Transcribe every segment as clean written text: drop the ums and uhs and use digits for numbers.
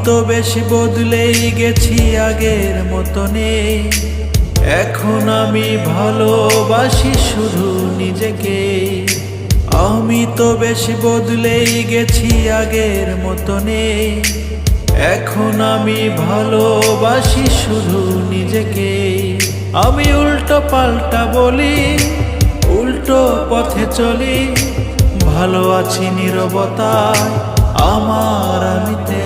তো বেশি বদলেই গেছি, আগের মতো নেই। এখন আমি ভালোবাসি শুধু নিজেকে। আমি তো বেশি বদলেই গেছি, আগের মতো নেই। এখন আমি ভালোবাসি শুধু নিজেকে। আমি উল্টো পাল্টা বলি, উল্টো পথে চলি, ভালো আছি নীরবতায় আমার আমিতে।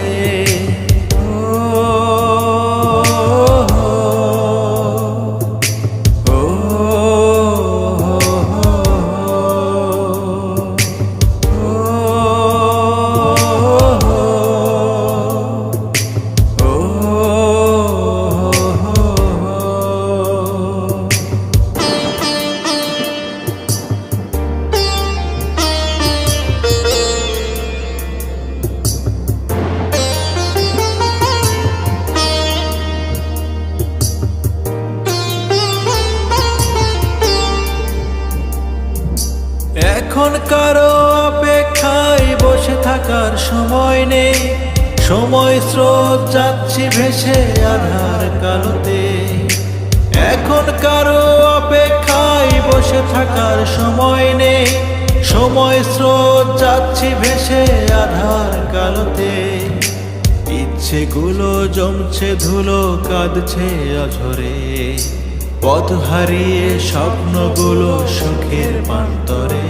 এখন কারো অপেক্ষায় বসে থাকার সময় নেই। সময় স্রোত যাচ্ছি ভেসে আধার কালোতে। এখন কারো অপেক্ষায় বসে থাকার সময় নেই। সময় স্রোত যাচ্ছি ভেসে আধার কালোতে। ইচ্ছেগুলো জমছে ধুলো, কাঁদছে অঝরে। পথ হারিয়ে স্বপ্নগুলো সুখের প্রান্তরে।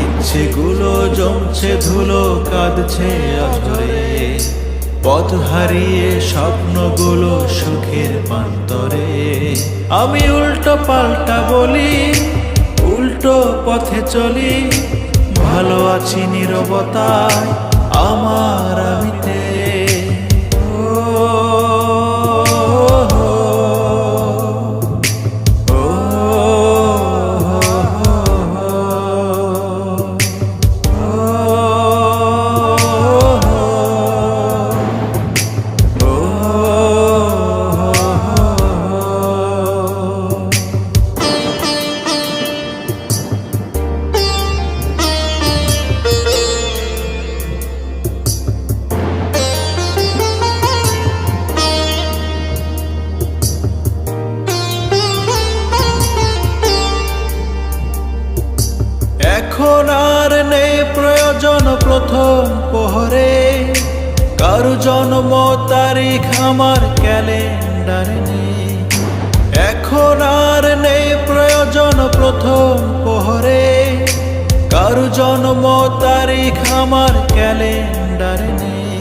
ইচ্ছেগুলো জমছে ধুলো, কাঁদছে অঝরে। পথ হারিয়ে স্বপ্নগুলো সুখের প্রান্তরে। আমি উল্টো পাল্টা বলি, উল্টো পথে চলি, ভালো আছি নীরবতায় আমার আমিতে। এখন আর নেই প্রয়োজন প্রথম প্রহরে। কারো জন্ম তারিখ আমার ক্যালেন্ডারে নেই। এখন আর নেই প্রয়োজন প্রথম প্রহরে। কারো জন্ম তারিখ আমার ক্যালেন্ডারে নেই।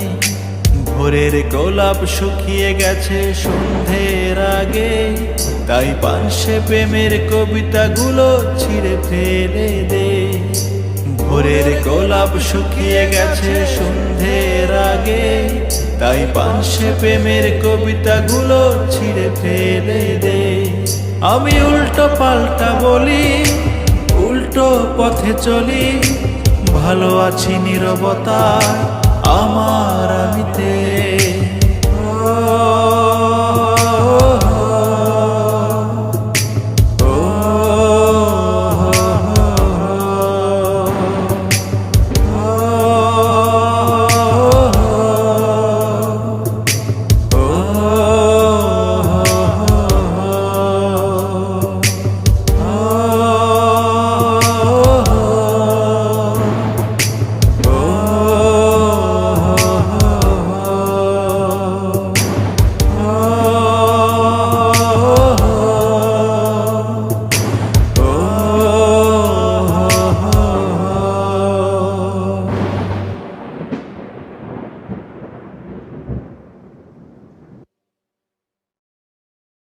ভোরের গোলাপ শুকিয়ে গেছে সন্ধ্যের আগে, তাই পানসে প্রেমের কবিতাগুলো ছিঁড়ে ফেলে দে। ভোরের গোলাপ শুকিয়ে গেছে সন্ধ্যের আগে, তাই পানসে প্রেমের কবিতাগুলো ছিঁড়ে ফেলে দে। আমি উল্টো পাল্টা বলি, উল্টো পথে চলি, ভালো আছি নীরবতায় আমার আমিতে।